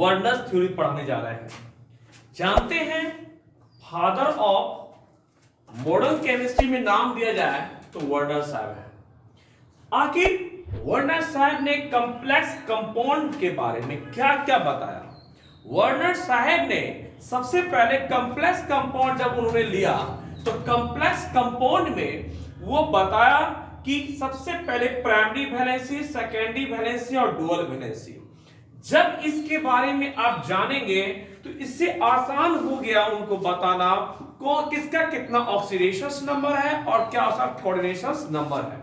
Werner's theory पढ़ाने जा रहे हैं। जानते हैं फादर ऑफ मॉडर्न केमिस्ट्री में नाम दिया जाए तो वर्नर साहब है। आखिर वर्नर साहब ने कॉम्प्लेक्स कंपाउंड के बारे में क्या क्या बताया? वर्नर साहब ने सबसे पहले कॉम्प्लेक्स कंपाउंड जब उन्होंने लिया तो कॉम्प्लेक्स कंपाउंड में वो बताया कि सबसे पहले प्राइमरी वैलेंसी, सेकेंडरी वैलेंसी और डुअल वैलेंसी। जब इसके बारे में आप जानेंगे तो इससे आसान हो गया उनको बताना को किसका कितना ऑक्सीडेशन नंबर है और क्या उसका कोऑर्डिनेशन नंबर है।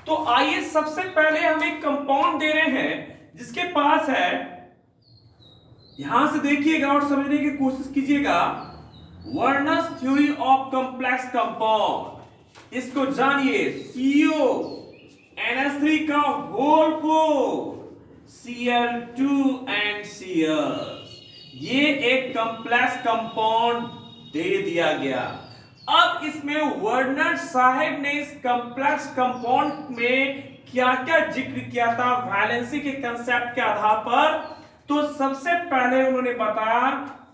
तो आइए सबसे पहले हम एक कंपाउंड दे रहे हैं जिसके पास है, यहां से देखिएगा और समझने की कोशिश कीजिएगा, Werner's theory of complex compound. इसको जानिए, CO NH3 का होल 4 Cl2 and Cl, ये एक कॉम्प्लेक्स कंपाउंड दे दिया गया। अब इसमें वर्नर साहब ने इस कॉम्प्लेक्स कंपाउंड में क्या क्या जिक्र किया था वैलेंसी के कंसेप्ट के आधार पर? तो सबसे पहले उन्होंने बताया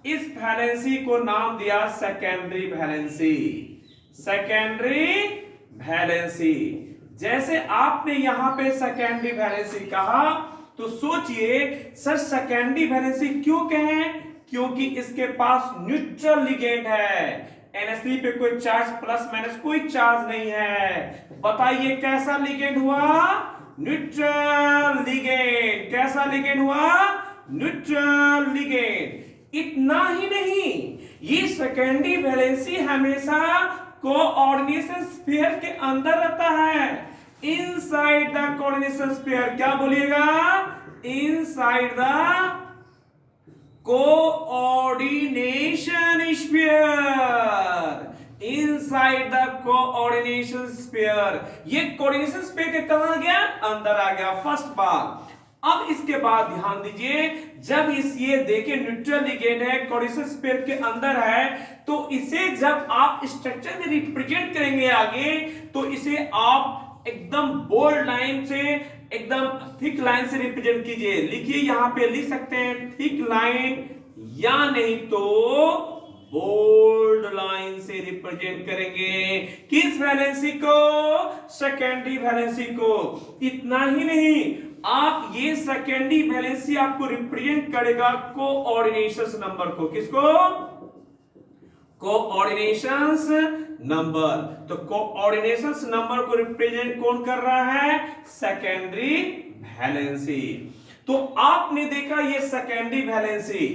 इस वैलेंसी को नाम दिया सेकेंडरी वैलेंसी। सेकेंडरी वैलेंसी, जैसे आपने यहां पे सेकेंडरी वैलेंसी कहा तो सोचिए सर सेकेंडरी वैलेंसी क्यों कहें? क्योंकि इसके पास न्यूट्रल लिगेंड है। NH3 पे कोई चार्ज प्लस माइनस कोई चार्ज नहीं है। बताइए कैसा लिगेंड हुआ? Neutral ligand. कैसा लिगेंड हुआ? Neutral ligand. इतना ही नहीं, ये सेकेंडरी वैलेंसी हमेशा कोऑर्डिनेशन स्फीयर के अंदर रहता है। इनसाइड द कोऑर्डिनेशन स्फीयर, क्या बोलिएगा? Inside the coordination sphere. Inside the coordination sphere, ये कोऑर्डिनेशन स्फीयर के कहां गया? अंदर आ गया। फर्स्ट बात। अब इसके बाद ध्यान दीजिए, जब इस ये देखिए न्यूट्रल लिगेंड है, कोऑर्डिनेशन स्फीयर के अंदर है, तो इसे जब आप स्ट्रक्चर में रिप्रेजेंट करेंगे आगे, तो इसे आप एकदम बोल्ड लाइन से, एकदम थिक लाइन से रिप्रेजेंट कीजिए। लिखिए, यहां पे लिख सकते हैं थिक लाइन या नहीं तो बोल्ड लाइन से रिप्रेजेंट करेंगे। किस वैलेंसी को? सेकेंडरी वैलेंसी को। इतना ही नहीं, आप ये सेकेंडरी वैलेंसी आपको रिप्रेजेंट करेगा कोऑर्डिनेशन नंबर को। किसको? Coordinations number. तो कोऑर्डिनेशंस नंबर को रिप्रेजेंट कौन कर रहा है? Secondary valency. तो आपने देखा ये सेकेंडरी वैलेंसी,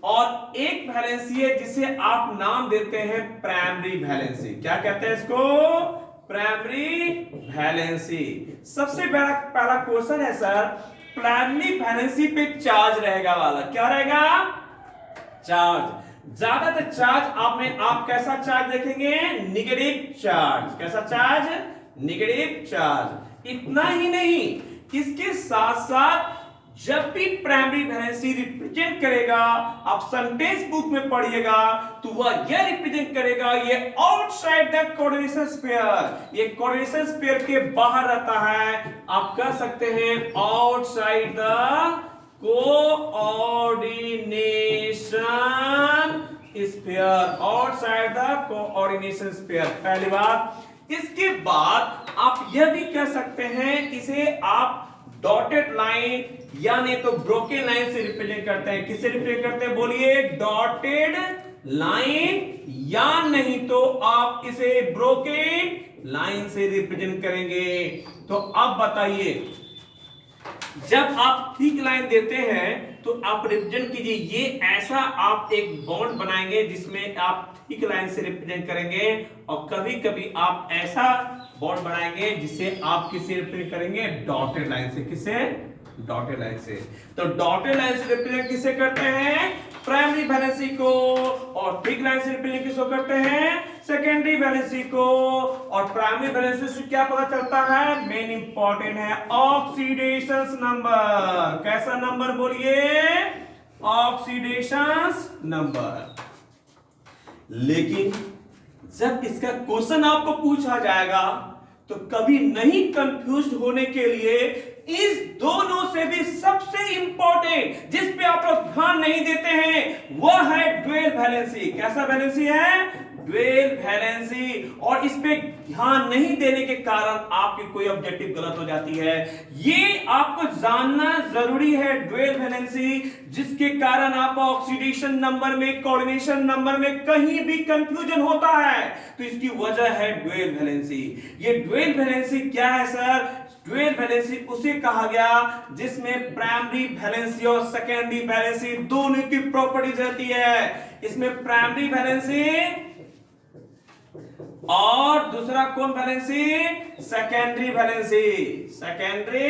और एक वैलेंसी है जिसे आप नाम देते हैं प्राइमरी वैलेंसी। क्या कहते हैं इसको? Primary valency. सबसे पहला क्वेश्चन है सर, प्राइमरी वैलेंसी पे चार्ज रहेगा वाला, क्या रहेगा? चार्ज। ज्यादातर चार्ज आप कैसा चार्ज देखेंगे? Negative charge. कैसा चार्ज? Negative charge. इतना ही नहीं, इसके साथ साथ जब भी प्राइमरी वैलेंसी रिप्रेजेंट करेगा, आप सेंटेंस बुक में पढ़िएगा, तो वह यह रिप्रेजेंट करेगा ये आउटसाइड द कोऑर्डिनेशन स्फीयर। ये कोऑर्डिनेशन स्फीयर के बाहर रहता है। आप कह सकते हैं outside the coordination sphere. Outside the coordination sphere, पहली बात। इसके बाद आप यह भी कह सकते हैं, इसे आप डॉटेड लाइन या नहीं तो ब्रोकन लाइन से रिप्रेजेंट करते हैं। किससे रिप्रेजेंट करते हैं? बोलिए, डॉटेड लाइन या नहीं तो आप इसे ब्रोकन लाइन से रिप्रेजेंट करेंगे। तो अब बताइए, जब आप थिक लाइन देते हैं तो आप रिप्रेजेंट कीजिए, ये ऐसा आप एक बॉन्ड बनाएंगे जिसमें आप थिक लाइन से रिप्रेजेंट करेंगे, और कभी कभी आप ऐसा बॉन्ड बनाएंगे जिसे आप किससे रिप्रेजेंट करेंगे? डॉटेड लाइन से। किससे? डॉटेड लाइन से। तो डॉटेड लाइन से रिप्रेजेंट किससे करते हैं? प्राइमरी वैलेंसी को। और थिक लाइन से रिप्रेजेंट किसको करते हैं? सेकेंडरी वैलेंसी को। और प्राइमरी वैलेंसी से क्या पता चलता है? मेन इंपॉर्टेंट है ऑक्सीडेशन नंबर। कैसा नंबर? बोलिए, ऑक्सीडेशन नंबर। लेकिन जब इसका क्वेश्चन आपको पूछा जाएगा तो कभी नहीं कंफ्यूज होने के लिए इस दोनों से भी सबसे इंपॉर्टेंट जिस पे आप लोग ध्यान नहीं देते हैं वह है ड्यूअल वैलेंसी। कैसा वैलेंसी है? Dual valency. और इस पे ध्यान नहीं देने के कारण आपकी कोई ऑब्जेक्टिव गलत हो जाती है। ये आपको जानना जरूरी है ड्यूअल वैलेंसी, जिसके कारण आप ऑक्सीडेशन नंबर में, कोऑर्डिनेशन नंबर में कहीं भी कंफ्यूजन होता है तो इसकी वजह है ड्यूअल वैलेंसी। ये ड्यूअल वैलेंसी क्या है सर? ड्यूअल वैलेंसी उसे कहा गया जिसमें प्राइमरी वैलेंसी और सेकेंडरी वैलेंसी दोनों की प्रॉपर्टीज रहती है। इसमें प्राइमरी वैलेंसी और दूसरा कौन valency? Secondary valency. Secondary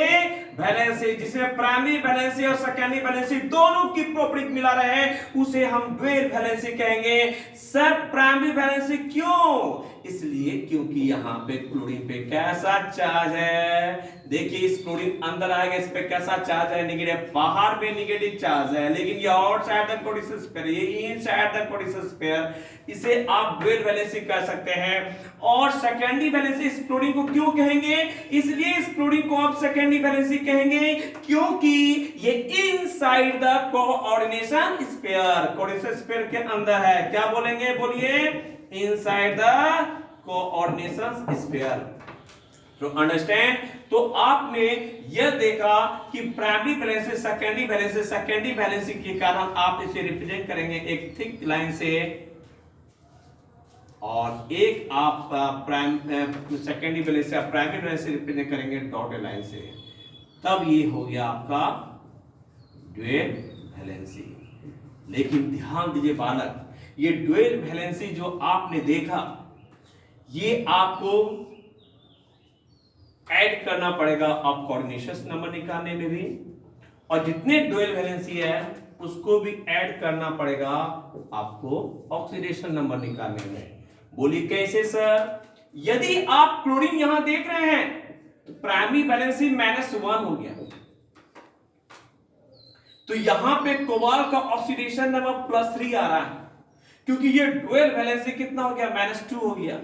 valency जिसमें प्राइमरी वैलेंसी और सेकेंडरी वैलेंसी दोनों की प्रॉपर्टी मिला रहे उसे हम ड्यूअल वैलेंसी कहेंगे। सर प्राइमरी वैलेंसी क्यों? इसलिए क्योंकि यहां पे क्लोरीन पे कैसा चार्ज है? देखिए इस क्लोरीन अंदर आएगा, इस पे कैसा चार्ज है? नेगेटिव। बाहर पे नेगेटिव चार्ज है, लेकिन ये आउटसाइड द कोऑर्डिनेशन स्फीयर, ये इनसाइड द कोऑर्डिनेशन स्फीयर। इसे आप ड्यूअल वैलेंसी कह सकते हैं। और सेकेंडरी वैलेंसी इस क्लोरीन को क्यों कहेंगे? इसलिए इस क्लोरीन को आप सेकेंडरी वैलेंसी कहेंगे क्योंकि ये inside the coordination sphere, coordination sphere के अंदर है। क्या बोलेंगे? बोलिए, इनसाइड द कोऑर्डिनेशन स्फीयर। तो अंडरस्टैंड? तो आपने यह देखा कि primary valency, secondary valency, secondary valency के कारण आप इसे रिप्रेजेंट करेंगे एक थिक लाइन से और एक आप secondary valency, primary valency represent करेंगे डॉटेड लाइन से। तब ये हो गया आपका ड्यूअल वैलेंसी। लेकिन ध्यान दीजिए बालक, ये ड्यूअल वैलेंसी जो आपने देखा ये आपको ऐड करना पड़ेगा अब कोऑर्डिनेशन नंबर निकालने में भी, और जितने ड्यूअल वैलेंसी है उसको भी ऐड करना पड़ेगा आपको ऑक्सीडेशन नंबर निकालने में। बोलिए कैसे सर? यदि आप क्लोरीन यहां देख रहे हैं तो प्राइमरी वैलेंसी -1 हो गया, तो यहां पे कोबाल्ट का ऑक्सीडेशन नंबर +3 आ रहा है क्योंकि ये ड्यूअल वैलेंसी कितना हो गया? -2 हो गया।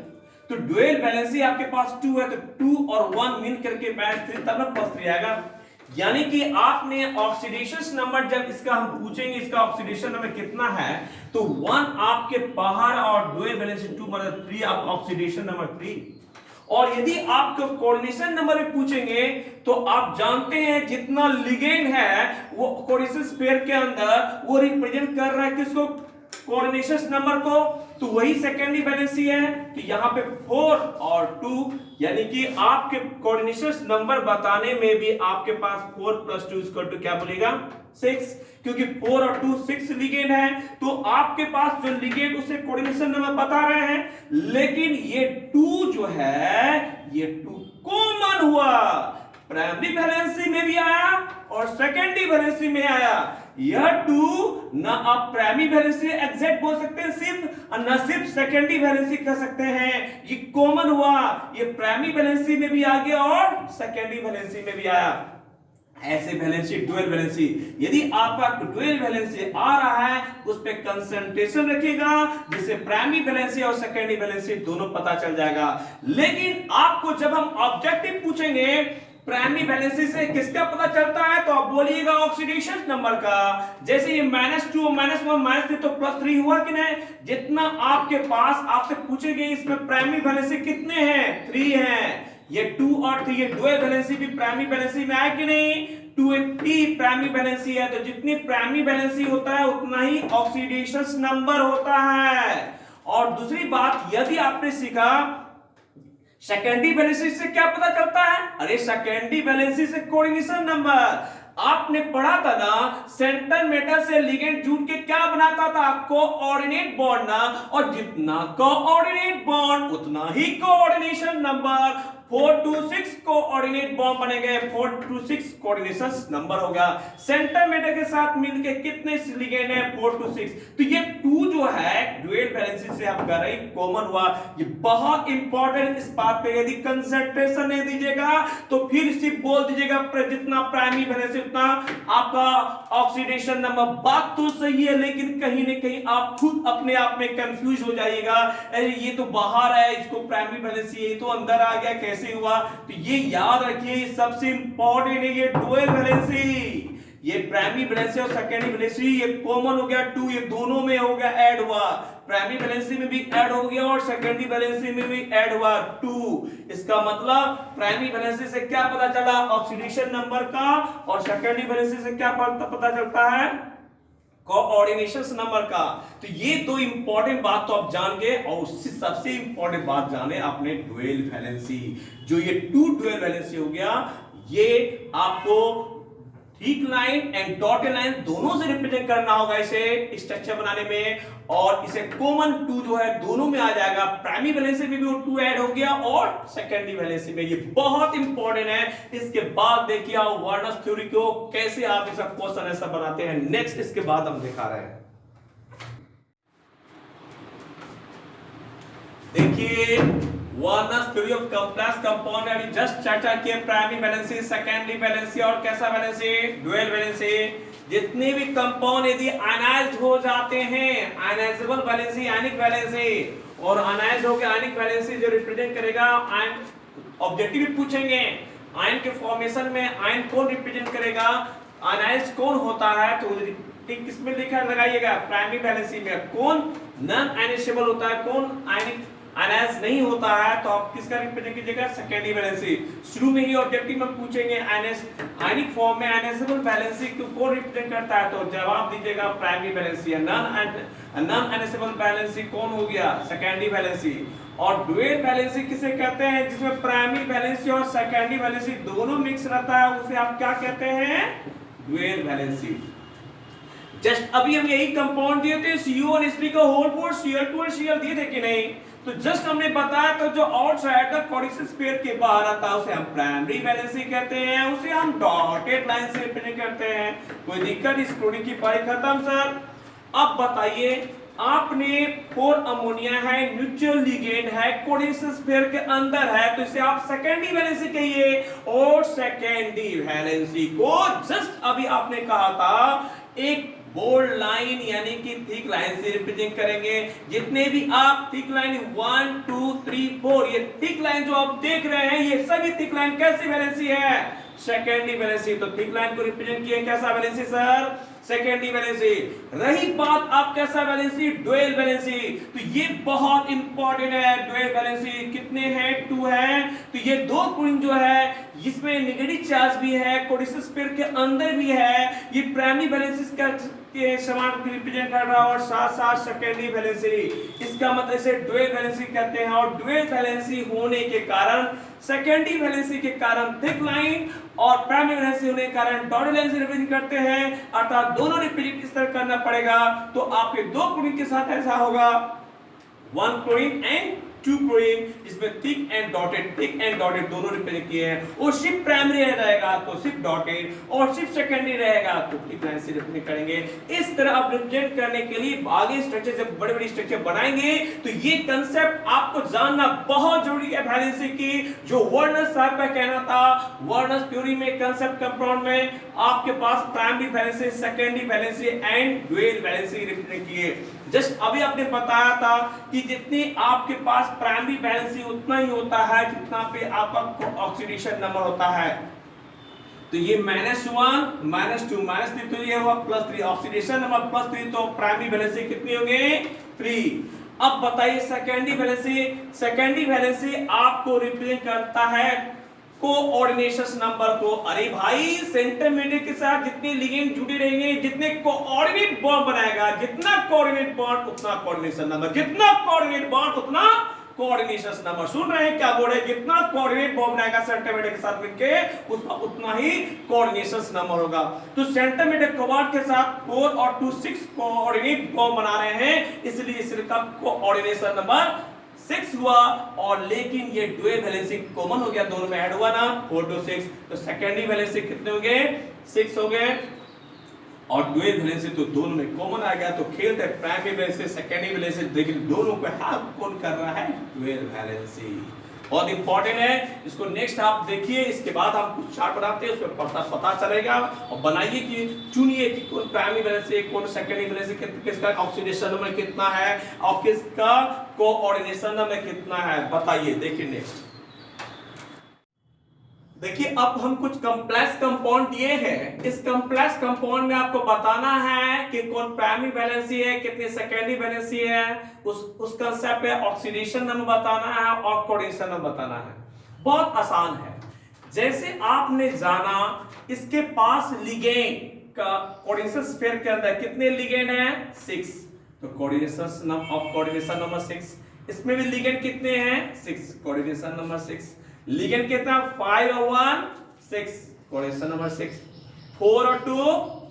तो ड्यूअल वैलेंसी आपके पास 2 है तो 2 और 1 मिल करके -3 तब +3 आएगा। यानी कि आपने ऑक्सीडेशन नंबर जब इसका हम पूछेंगे इसका ऑक्सीडेशन नंबर कितना है तो 1 आपके बाहर और ड्यूअल वैलेंसी 2 मतलब 3 आप ऑक्सीडेशन नंबर 3। और यदि आपको कोऑर्डिनेशन नंबर में पूछेंगे तो आप जानते हैं जितना लिगेंड है वो कोऑर्डिनेशन स्फीयर के अंदर वो रिप्रेजेंट कर रहा है किसको? कोऑर्डिनेशन नंबर को। तो वही सेकेंडरी वैलेंसी है। तो यहां पे 4 और 2 यानी कि आपके कोऑर्डिनेशन नंबर बताने में भी आपके पास 4 + 2 = क्या बोलेगा? 6, क्योंकि 4 और 2 6 लिगेंड है। तो आपके पास जो लिगेंड उसे कोऑर्डिनेशन नंबर बता रहे हैं, लेकिन ये 2 जो है ये 2 कॉमन हुआ, प्राइमरी वैलेंसी में भी आया और सेकेंडरी वैलेंसी में आया। यह 2 ना आप प्राइमरी वैलेंसी एग्जैक्ट बोल सकते हैं सिर्फ, और ना सिर्फ सेकेंडरी वैलेंसी कह सकते हैं। ये कॉमन हुआ, ये प्राइमरी वैलेंसी में भी आ गया और सेकेंडरी वैलेंसी में भी आया। ऐसे वैलेंसी ड्यूअल वैलेंसी, यदि आपका ड्यूअल वैलेंसी आ रहा है उस पे कंसंट्रेशन रखिएगा जिससे प्राइमरी वैलेंसी और सेकेंडरी वैलेंसी दोनों पता चल जाएगा। लेकिन आपको जब हम ऑब्जेक्टिव पूछेंगे प्राइमरी वैलेंसी से किसका पता चलता है तो आप बोलिएगा ऑक्सीडेशन नंबर का। जैसे ये -2 -1 -3 तो +3 हुआ कि नहीं? जितना आपके पास आपसे पूछेंगे इसमें प्राइमरी वैलेंसी कितने हैं? 3 हैं। ये 2 और 3 ये ड्यूअल वैलेंसी भी प्राइमरी वैलेंसी में आया कि नहीं? 280 प्राइमरी वैलेंसी है, तो जितनी प्राइमरी वैलेंसी होता है उतना ही ऑक्सीडेशन नंबर होता है। और दूसरी बात, यदि आपने सीखा सेकेंडरी वैलेंसी से क्या पता चलता है? अरे सेकेंडरी वैलेंसी से कोऑर्डिनेशन नंबर। आपने पढ़ा था ना, सेंटर मेटल से लिगेंड जुड़ के क्या बनाता था? कोऑर्डिनेट बॉन्ड ना, और जितना कोऑर्डिनेट बॉन्ड उतना ही coordination number. 4 to 6 coordinate bond बनेंगे, 4 to 6 कोऑर्डिनेशन नंबर होगा। सेंटर मेटल के साथ मिलके कितने लिगेंड है? 4 to 6। तो ये 2 जो है ड्यूअल वैलेंसी से आप कर रहे हैं कॉमन हुआ। ये बहुत इंपॉर्टेंट इस बात पे, यदि कंसंट्रेशन नहीं दीजिएगा तो फिर सिर्फ बोल दीजिएगा जितना प्राइमरी वैलेंसी उतना आपका ऑक्सीडेशन नंबर। बात तो सही है, लेकिन कहीं ना कहीं आप खुद अपने आप में कंफ्यूज हो जाइएगा। अरे ये तो बाहर है, इसको प्राइमरी वैलेंसी, ये तो अंदर आ गया, कैसे कैसे हुआ? तो ये याद रखिए, सबसे इंपॉर्टेंट है ये डुअल वैलेंसी। ये प्राइमरी वैलेंसी और सेकेंडरी वैलेंसी ये कॉमन हो गया 2, ये दोनों में हो गया ऐड हुआ, प्राइमरी वैलेंसी में भी ऐड हो गया और सेकेंडरी वैलेंसी में भी ऐड हुआ 2। इसका मतलब प्राइमरी वैलेंसी से क्या पता चला? ऑक्सीडेशन नंबर का, और सेकेंडरी वैलेंसी से क्या पता चलता है? कोऑर्डिनेशन नंबर का। तो ये दो इंपॉर्टेंट बात तो आप जान गए, और उससे सबसे इंपॉर्टेंट बात जाने आपने डुअल वैलेंसी। जो ये 2 डुअल वैलेंसी हो गया, ये आपको thick line and dotted line दोनों से रिप्रेजेंट करना होगा इसे स्ट्रक्चर बनाने में, और इसे कॉमन 2 जो है दोनों में आ जाएगा। प्राइमरी वैलेंसी में भी वो 2 ऐड हो गया और सेकेंडरी वैलेंसी में। ये बहुत इंपॉर्टेंट है। इसके बाद देखिए आप वर्नर्स थ्योरी को कैसे आप इसका क्वेश्चन ऐसा बनाते हैं। नेक्स्ट इसके बाद हम दिखा रहे हैं, देखिए Werner's theory of complex compound. अभी जस्ट चर्चा किए प्राइमरी वैलेंसी, सेकेंडरी वैलेंसी और कैसा वैलेंसी? Dual valency. जितने भी कंपाउंड यदि आयनाइज्ड हो जाते हैं, आयनाइजेबल वैलेंसी, आयनिक वैलेंसी, और आयनाइज्ड हो गया आयनिक वैलेंसी जो रिप्रेजेंट करेगा आयन। ऑब्जेक्टिव भी पूछेंगे आयन के फॉर्मेशन में आयन कौन रिप्रेजेंट करेगा, आयनाइज्ड कौन होता है? तो किसमें लिखा लगाइएगा? प्राइमरी वैलेंसी में। कौन नॉन आयनेसेबल होता है, कौन आयनिक आयनाइज नहीं होता है, तो आप किसका रिप्रेजेंट कीजिएगा? Secondary valency. शुरू में ही ऑब्जेक्टिव में पूछेंगे आयनिक फॉर्म में आयनाइजेबल वैलेंसी को कौन रिप्रेजेंट करता है, तो जवाब दीजिएगा primary valency. Non ionisable valency कौन हो गया? Secondary valency. और डुअल वैलेंसी किसे कहते हैं? जिसमें प्राइमरी वैलेंसी और सेकेंडरी वैलेंसी दोनों मिक्स रहता है, उसे आप क्या कहते हैं? Dual valency. जस्ट अभी हम यही कंपाउंड दिए थे, CO और H3 का होल फोर, Cl2 और Cl दिए थे कि नहीं? तो जस्ट हमने बताया तो जो आउटसाइड द कोडिसेस पेयर के बाहर आता है उसे हम प्राइमरी वैलेंसी कहते हैं, उसे हम डॉटेड लाइन से रिप्रेजेंट करते हैं। कोई दिक्कत? इस कोडिंग की पढ़ाई खत्म सर। अब बताइए, आपने 4 अमोनिया है, न्यूट्रल लिगेंड है, कोडिसेस पेयर के अंदर है, तो इसे आप सेकेंडरी वैलेंसी कहिए। और सेकेंडरी वैलेंसी को जस्ट अभी आपने कहा था एक बोल्ड लाइन यानी कि थिक लाइन से रिप्रेजेंट करेंगे। जितने भी आप थिक लाइन 1 2 3 4 ये थिक लाइन जो आप देख रहे हैं, ये सभी थिक लाइन कैसी वैलेंसी है? Secondary valency. तो थिक लाइन को रिप्रेजेंट किए कैसा वैलेंसी सर? Secondary valency. रही बात आप कैसा वैलेंसी? Dual valency. तो ये बहुत इंपॉर्टेंट है। डुअल वैलेंसी कितने हैं? 2 है। तो ये 2 पॉइंट जो है इसमें नेगेटिव चार्ज भी है, कोडिसेस पेयर के अंदर भी है, ये प्राइमरी वैलेंसी के समान रिप्रेजेंट कर रहा है, और साथ साथ सेकेंडरी वैलेंसी। इसका मतलब इसे डुअल वैलेंसी कहते हैं। और डुअल वैलेंसी होने के कारण, सेकेंडरी वैलेंसी के कारण थिक लाइन और प्राइमरी वैलेंसी होने के कारण डॉटेड लाइन से रिप्रेजेंट करते हैं, अर्थात दोनों रिप्रेजेंट इस तरह करना पड़ेगा। तो आपके 2 क्लोरीन के साथ ऐसा होगा 1 क्लोरीन एंड 2 क्लोरीन, इसमें थिक एंड डॉटेड दोनों रिप्रेजेंट किए हैं। और सिर्फ प्राइमरी रहेगा तो सिर्फ डॉटेड, और सिर्फ सेकेंडरी रहेगा तो थिक लाइन से रिप्रेजेंट करेंगे। इस तरह आप रिप्रेजेंट करने के लिए आगे स्ट्रक्चर जब बड़े-बड़े स्ट्रक्चर बनाएंगे तो ये कांसेप्ट आपको जानना बहुत जरूरी है वैलेंसी की। जो वर्नर्स साहब का कहना था, वर्नर्स थ्योरी में कांसेप्ट कंपाउंड में आपके पास primary valency, secondary valency and dual valency represent किए। जस्ट अभी आपने बताया था कि जितनी आपके पास प्राइमरी वैलेंसी उतना ही होता है जितना पे आपका ऑक्सीडेशन नंबर होता है। तो ये -1 -2 -3 तो ये हुआ +3, ऑक्सीडेशन नंबर +3, तो प्राइमरी वैलेंसी कितनी होगी? 3। अब बताइए सेकेंडरी वैलेंसी। सेकेंडरी वैलेंसी आपको रिप्रेजेंट करता है कोऑर्डिनेशन नंबर को। अरे भाई, सेंटीमीटर के साथ जितने लिगेंड जुड़े रहेंगे, जितने कोऑर्डिनेट बॉन्ड बनाएगा, जितना कोऑर्डिनेट बॉन्ड उतना कोऑर्डिनेशन नंबर, जितना कोऑर्डिनेट बॉन्ड उतना कोऑर्डिनेशन नंबर। सुन रहे हैं क्या बोल रहे हैं? जितना कोऑर्डिनेट बॉन्ड बनाएगा सेंटीमीटर के साथ मिलके उसका उतना ही कोऑर्डिनेशन नंबर होगा। तो सेंटीमीटर कोऑर्डिनेट के साथ 4 और 2 6 कोऑर्डिनेट बॉन्ड बना रहे हैं, इसलिए इसका कोऑर्डिनेशन नंबर 6 हुआ। और लेकिन ये डुअल वैलेंसी कॉमन हो गया, दोनों में ऐड हुआ ना, 4 to 6, तो सेकेंडरी वैलेंसी कितने हो गए? 6 हो गए, और डुअल वैलेंसी तो दोनों में कॉमन आ गया। तो खेलते हैं प्राइमरी वैलेंसी, सेकेंडरी वैलेंसी, लेकिन दोनों को हेल्प कौन कर रहा है? Dual valency. बहुत इंपॉर्टेंट है, इसको नेक्स्ट आप देखिए। इसके बाद हम कुछ चार्ट बनाते हैं, उसमें पता चलेगा। और बनाइए कि चुनिए कि कौन प्राइमरी वैलेंसी, कौन सेकेंडरी वैलेंसी, किसका ऑक्सीडेशन नंबर कितना है और किसका कोऑर्डिनेशन नंबर कितना है, बताइए। देखिए नेक्स्ट, देखिए अब हम कुछ कॉम्प्लेक्स कंपाउंड दिए हैं, इस कॉम्प्लेक्स कंपाउंड में आपको बताना है कि कौन प्राइमरी वैलेंसी है, कितनी सेकेंडरी वैलेंसी है, उस कांसेप्ट पे ऑक्सीडेशन नंबर बताना है और कोऑर्डिनेशन नंबर बताना है। बहुत आसान है। जैसे आपने जाना इसके पास लिगेंड का कोऑर्डिनेशन स्फीयर के अंदर कितने लिगेंड हैं 6, तो कोऑर्डिनेशन नंबर 6। इसमें भी लिगेंड कितने हैं 6, कोऑर्डिनेशन नंबर 6। लिगेंड कितना 5 और 1 6, कोऑर्डिनेशन नंबर 6। 4 और 2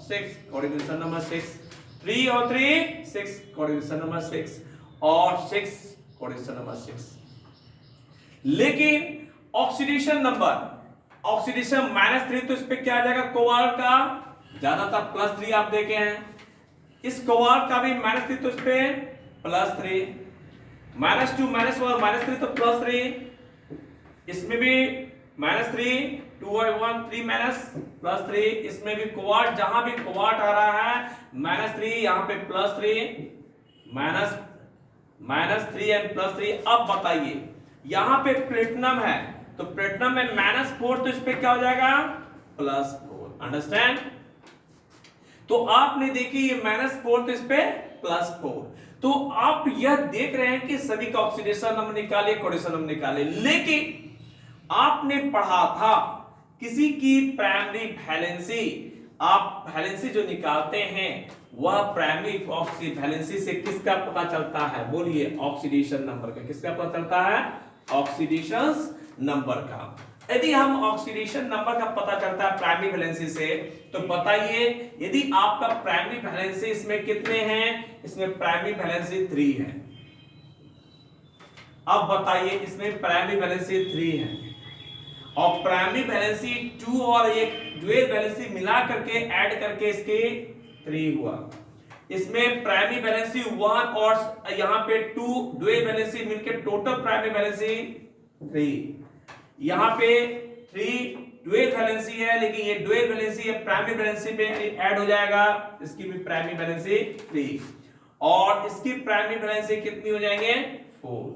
6, कोऑर्डिनेशन नंबर 6। 3 और 3 6, कोऑर्डिनेशन नंबर 6 और 6, कोऑर्डिनेशन नंबर 6। लेकिन ऑक्सीडेशन नंबर, ऑक्सीडेशन -3, तो इस पे क्या आ जाएगा कोबाल्ट का, ज्यादातर +3 आप देखे हैं। इस कोबाल्ट का भी -3, तो इस पे +3। -2 -1 -3 तो +3। इसमें भी -3 2 और 1 3 +3। इसमें भी कोबाल्ट, जहां भी कोबाल्ट आ रहा है -3, यहां पे +3 -3 एंड +3। अब बताइए यहां पे प्लेटिनम है तो प्लेटिनम में -4, तो इस पे क्या हो जाएगा +4। अंडरस्टैंड? तो आपने देखी ये -4, तो इस पे +4। तो आप यह देख रहे हैं कि सभी का ऑक्सीडेशन नंबर निकाले, कोऑर्डिनेशन नंबर निकाले, लेकिन आपने पढ़ा था किसी की प्राइमरी वैलेंसी, आप वैलेंसी जो निकालते हैं वह प्राइमरी वैलेंसी से किसका पता चलता है, बोलिए ऑक्सीडेशन नंबर का। किसका पता चलता है? ऑक्सीडेशन नंबर का। यदि हम ऑक्सीडेशन नंबर का पता चलता है प्राइमरी वैलेंसी से, तो बताइए यदि आपका प्राइमरी वैलेंसी इसमें कितने हैं, इसमें प्राइमरी वैलेंसी 3 है। अब बताइए इसमें प्राइमरी वैलेंसी 3 है और प्राइमरी वैलेंसी 2 और एक ड्यूअल वैलेंसी मिला करके ऐड करके इसके 3 हुआ। इसमें प्राइमरी वैलेंसी 1 और यहां पे 2 ड्यूअल वैलेंसी मिलकर टोटल प्राइमरी वैलेंसी 3। यहां पे 3 ड्यूअल वैलेंसी है, लेकिन ये ड्यूअल वैलेंसी है प्राइमरी वैलेंसी में ऐड हो जाएगा, इसकी भी प्राइमरी वैलेंसी 3 और इसकी प्राइमरी वैलेंसी कितनी हो जाएंगे 4।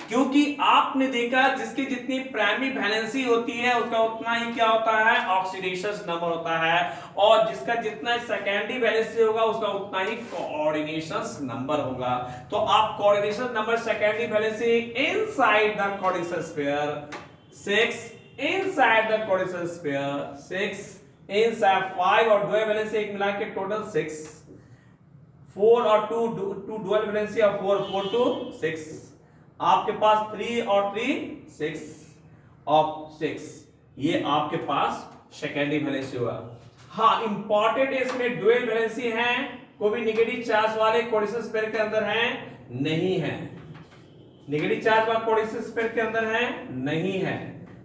क्योंकि आपने देखा जिसकी जितनी प्राइमरी वैलेंसी होती है उसका उतना ही क्या होता है ऑक्सीडेशन नंबर होता है, और जिसका जितना सेकेंडरी वैलेंसी होगा उसका उतना ही कोऑर्डिनेशन नंबर होगा। तो आप coordination number secondary valency inside the coordination sphere 6, inside the coordination sphere 6, inside 5 और ड्यूअल वैलेंसी एक मिला के टोटल 6, 4 और 2 ड्यूअल वैलेंसी और 4 to 6, आपके पास 3 और 3 6 और 6, ये आपके पास सेकेंडरी वैलेंसी हुआ। हाँ इंपॉर्टेंट इसमें ड्यूअल वैलेंसी है, कोई भी नेगेटिव चार्ज वाले कोऑर्डिनेशन स्फीयर के अंदर है नहीं है, नेगेटिव चार्ज वाले कोऑर्डिनेशन स्फीयर के अंदर है नहीं है,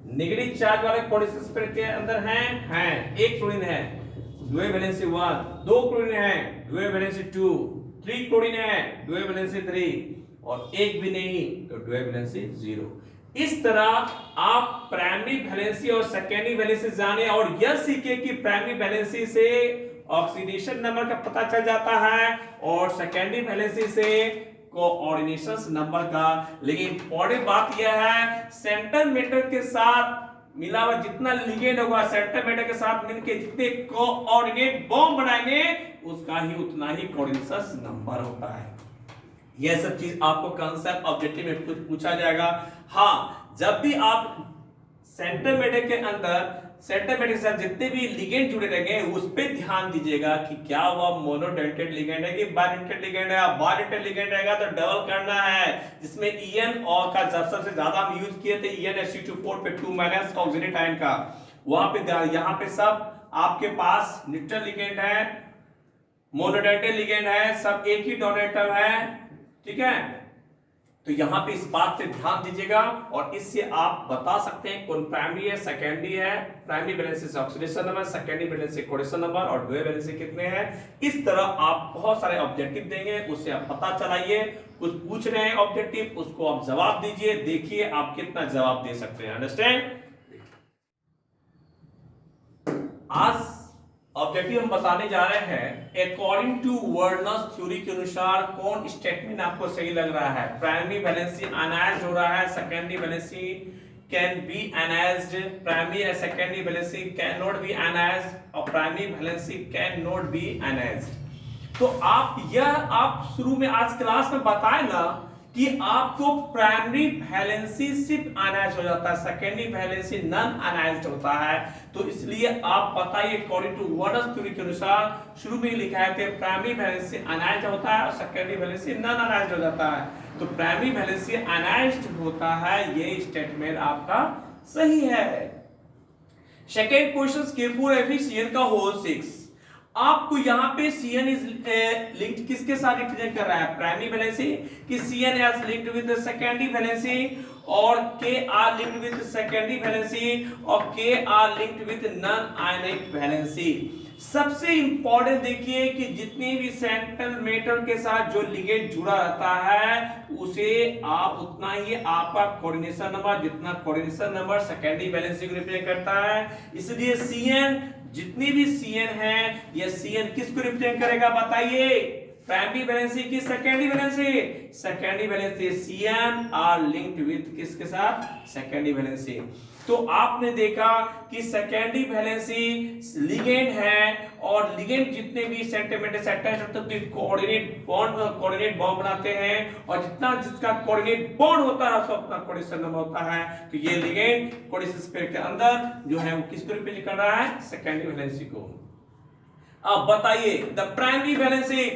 नेगेटिव चार्ज वाले कोऑर्डिनेशन स्फीयर के अंदर है एक क्लोरीन है ड्यूअल वैलेंसी 1, 2 क्लोरीन है ड्यूअल वैलेंसी 2, 3 क्लोरीन है ड्यूअल वैलेंसी 3 और एक भी नहीं तो ड्यूअल वैलेंसी 0। इस तरह आप प्राइमरी वैलेंसी और सेकेंडरी वैलेंसी जाने और यह सीखे कि प्राइमरी वैलेंसी से ऑक्सीडेशन नंबर का पता चल जाता है और सेकेंडरी वैलेंसी से कोऑर्डिनेशन नंबर का। लेकिन इंपॉर्टेंट बात यह है सेंटर मेटल के साथ मिला हुआ जितना लिगेंड होगा सेंटर मेटल के साथ मिलकर जितने कोऑर्डिनेट बॉन्ड बनाएंगे उसका ही उतना ही कोऑर्डिनेशन नंबर होता है। यह सब चीज आपको कांसेप्ट ऑब्जेक्टिव में कुछ पूछा जाएगा। हाँ जब भी आप सेंटर मेटल के अंदर सेंटर मेटल के साथ जितने भी लिगेंड जुड़े रहेंगे उस पे ध्यान दीजिएगा कि क्या वह मोनोडेंटेड लिगेंड है कि बाइडेंटेड लिगेंड है। बाइडेंटेड लिगेंड रहेगा तो डबल करना है, जिसमें EN और का जब सबसे ज्यादा हम यूज किए थे EnSu4 पे 2- ऑक्सीडेट आयन का, वहां पे यहाँ पे सब आपके पास न्यूट्रल लिगेंड है, मोनोडेंटेड लिगेंड है, सब एक ही डोनेटर है, ठीक है। तो यहां पे इस बात से ध्यान दीजिएगा और इससे आप बता सकते हैं कौन प्राइमरी है सेकेंडरी है। प्राइमरी वैलेंसी से oxidation number, secondary valency coordination number और ड्यूअल वैलेंसी कितने हैं। इस तरह आप बहुत सारे ऑब्जेक्टिव देंगे, उससे आप पता चलाइए। कुछ पूछ रहे हैं ऑब्जेक्टिव उसको आप जवाब दीजिए, देखिए आप कितना जवाब दे सकते हैं। अंडरस्टैंड? आज ऑब्जेक्टिव हम बताने जा रहे हैं अकॉर्डिंग टू वर्नर्स थ्योरी के अनुसार कौन स्टेटमेंट आपको सही लग रहा है। प्राइमरी वैलेंसी अनायज हो रहा है, secondary valency can be annexed, primary and secondary valency cannot be annexed, और primary valency cannot be annexed। तो आप शुरू में आज क्लास में बताए ना कि आपको प्राइमरी वैलेंसी सिर्फ अनहाइज्ड हो जाता है, सेकेंडरी वैलेंसी नॉन अनहाइज्ड होता है। तो इसलिए आप बताइए अकॉर्डिंग टू वर्डर्स थ्योरी के अनुसार शुरू में लिखा है कि प्राइमरी वैलेंसी अनहाइज्ड होता है और सेकेंडरी वैलेंसी नॉन अनहाइज्ड हो जाता है। तो प्राइमरी वैलेंसी अनहाइज्ड होता है, ये स्टेटमेंट आपका सही है। सेकेंड क्वेश्चन K4 Cn का होल 6। आपको यहाँ पे Cn इज लिंक्ड किसके साथ रिप्रेजेंट कर रहा है, प्राइमरी वैलेंसी, कि Cn as linked with secondary valency, और K are linked with secondary valency, और K are linked with non ionic valency. सबसे इंपॉर्टेंट देखिए कि जितनी भी सेंट्रल मेटल के साथ जो लिगेंड जुड़ा रहता है उसे आप उतना ही आपका कोऑर्डिनेशन नंबर, जितना कोऑर्डिनेशन नंबर सेकेंडरी वैलेंसी को रिप्रेजेंट करता है। इसलिए Cn, जितनी भी Cn है, ये Cn किसको रिप्रेजेंट करेगा बताइए, प्राइमरी वैलेंसी की secondary valency, secondary valency. Cn are linked with किसके साथ, सेकेंडरी वैलेंसी। तो आपने देखा कि सेकेंडरी वैलेंसी लिगेंड है, और लिगेंड जितने भी सेंटीमीटर से अटैच होते हैं कोऑर्डिनेट बॉन्ड बनाते हैं, और जितना जिसका कोऑर्डिनेट बॉन्ड होता है उसका अपना कोऑर्डिनेशन नंबर होता है। तो ये लिगेंड कोऑर्डिनेशन स्पेयर के अंदर जो है वो किसको रिप्रेजेंट कर रहा है, सेकेंडरी वैलेंसी को। अब बताइए the primary valency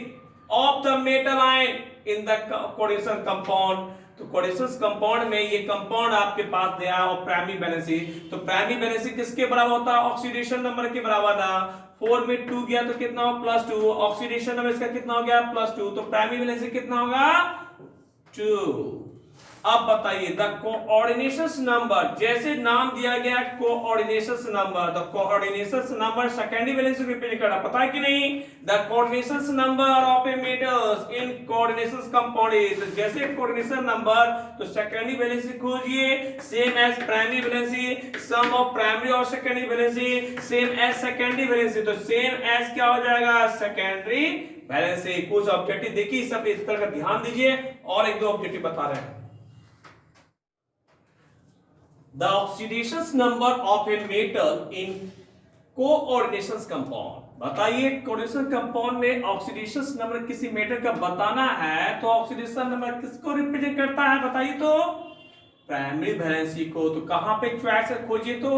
of the metal ion in the coordination compound. तो कोऑर्डिनेशन कंपाउंड में ये कंपाउंड आपके पास दिया है, और प्राइमरी वैलेंसी, तो प्राइमरी वैलेंसी किसके बराबर होता है, ऑक्सीडेशन नंबर के बराबर ना। 4 में 2 गया तो कितना हो, +2, ऑक्सीडेशन नंबर इसका कितना हो गया, +2, तो प्राइमरी वैलेंसी कितना होगा, 2। अब बताइए द कोऑर्डिनेशन नंबर, जैसे नाम दिया गया coordination number, the coordination number secondary valency represent करना, पता है कि नहीं, the coordination number of a metals in coordination compound is, जैसे कोऑर्डिनेशन नंबर तो सेकेंडरी वैलेंसी खोजिए, same as primary valency, sum of primary और secondary valency same as secondary valency, तो सेम एज क्या हो जाएगा, सेकेंडरी वैलेंसी। कुछ objective देखिए, सब इस तरह का ध्यान दीजिए, और एक दो ऑब्जेक्टिव बता रहे हैं। The oxidation number of a metal in coordination compound, बताइए कोऑर्डिनेशन कंपाउंड में ऑक्सीडेशन नंबर किसी मेटल का बताना है, तो ऑक्सीडेशन नंबर किसको रिप्रेजेंट करता है बताइए, तो प्राइमरी वैलेंसी को। तो कहां पे चॉइस खोजिए, तो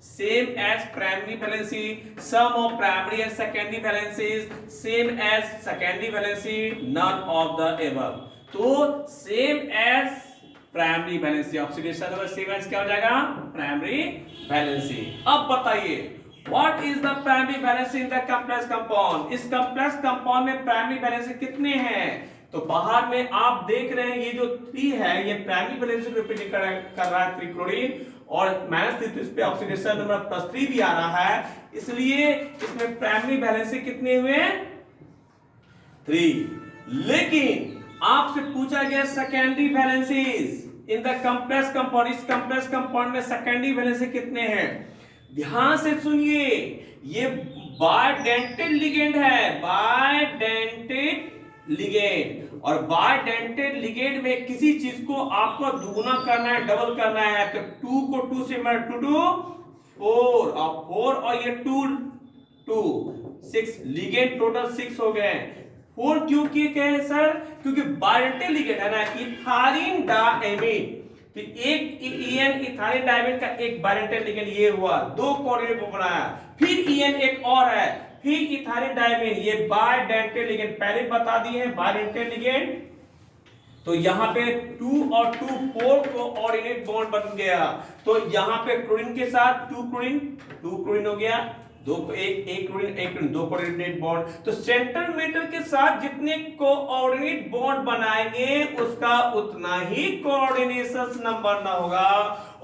same as primary valency, sum of primary and secondary valencies same as secondary valency, none of the above. तो same as primary valency, oxidation number same as क्या हो जाएगा, प्राइमरी वैलेंसी। अब बताइए what is the primary valency in the complex compound, इस complex compound में primary valency कितने हैं, तो बाहर में आप देख रहे हैं ये जो 3 है ये प्राइमरी वैलेंसी को रिप्रेजेंट कर रहा है, 3 क्लोरीन, और -3 तो इस पे ऑक्सीडेशन नंबर +3 भी आ रहा है, इसलिए इसमें प्राइमरी वैलेंसी कितने हुए, 3। लेकिन आपसे पूछा गया secondary valencies in the complex compound, इस कॉम्प्लेक्स कंपाउंड में सेकेंडरी वैलेंसी कितने हैं, ध्यान से सुनिए, ये बायडेंटेड लिगेंड है, बायडेंटेड लिगेंड, और बायडेंटेड लिगेंड में किसी चीज को आपको दुगुना करना है, डबल करना है, तो 2 को 2 से मल्टीप्लाई 2 4, और 4 और ये 2 6, लिगेंड टोटल 6 हो गए। 4 क्यों किए गए सर, क्योंकि बायडेंटेड लिगेंड है ना, इथारीन डायमीन, तो एक ईएन इथाइल डायमीन का एक बायडेंटेड लिगेंड ये हुआ, 2 कोऑर्डिनेट को बनाया, फिर ईएन एक और है, फिर इथाइल डायमीन, ये बायडेंटेड लिगेंड पहले बता दिए हैं बायडेंटेड लिगेंड। तो यहाँ पे 2 और 2 4 कोऑर्डिनेट बॉन्ड बन गया, तो यहाँ पे क्लोरीन के साथ 2 क्लोरीन हो गया, एक क्लोरीन 2 कोऑर्डिनेट बॉन्ड। तो सेंट्रल मेटल के साथ जितने कोऑर्डिनेट बॉन्ड बनाएंगे उसका उतना ही कोऑर्डिनेशन नंबर ना होगा,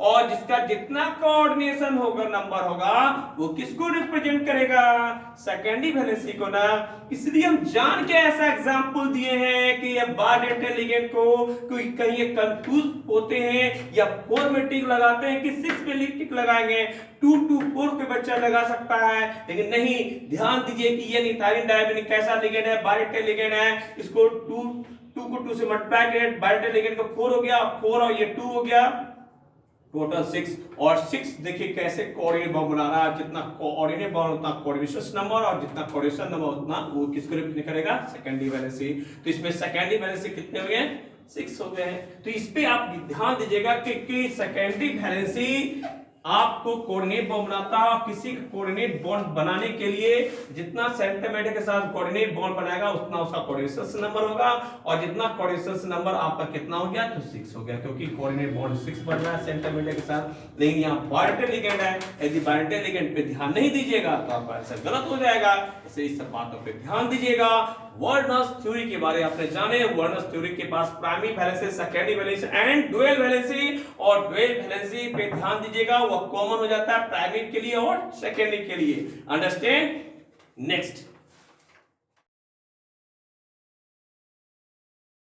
और जिसका जितना कोऑर्डिनेशन होगा नंबर होगा वो किसको रिप्रेजेंट करेगा, सेकेंडरी वैलेंसी को ना। इसलिए हम जान के ऐसा एग्जांपल दिए हैं कि ये बायडेंटेड लिगेंड को कोई कहीं कंफ्यूज होते हैं या 4 में टिक लगाते हैं कि 6 पे टिक लगाएंगे, 2 to 4 पे बच्चा लगा सकता है, लेकिन नहीं, ध्यान दीजिए कि ये इथाइल डायमीन कैसा लिगेंड है, बायडेंटेड लिगेंड है, इसको 2 को 2 से मल्टीप्लाई करें, बायडेंटेड लिगेंड का 4 हो गया, 4 और ये 2 हो गया, टोटल 6 और 6 देखिए कैसे कोऑर्डिनेट बॉन्ड बना रहा है, जितना कोऑर्डिनेट बॉन्ड उतना कोऑर्डिनेशन नंबर और जितना कोऑर्डिनेशन नंबर उतना वो किसको रिप्रेजेंट करेगा, सेकेंडरी वैलेंसी। तो इसमें सेकेंडरी वैलेंसी कितने हो गए, 6 हो गए हैं। तो इस पे आप ध्यान दीजिएगा कि सेकेंडरी वैलेंसी आपको कोऑर्डिनेट बॉन्ड बनाता है, किसी का कोऑर्डिनेट बॉन्ड बनाने के लिए जितना सेंटीमीटर के साथ कोऑर्डिनेट बॉन्ड बनाएगा उतना उसका कोऑर्डिनेशन नंबर होगा, और जितना कोऑर्डिनेशन नंबर आपका कितना हो गया, तो 6 हो गया, क्योंकि कोऑर्डिनेट बॉन्ड 6 बन रहा है सेंटीमीटर के साथ। लेकिन यहाँ बायलेटरल लिगेंड है, यदि बायलेटरल लिगेंड पे ध्यान नहीं दीजिएगा तो आपका आंसर गलत हो जाएगा। इसलिए इस सब बातों पे ध्यान दीजिएगा। वर्नर्स थ्योरी के बारे में आपने जाने, वर्नर्स थ्योरी के पास primary valency, secondary valency and dual valency, और डुअल वैलेंसी पे ध्यान दीजिएगा, वो कॉमन हो जाता है प्राइमरी के लिए और सेकेंडरी के लिए। अंडरस्टैंड? नेक्स्ट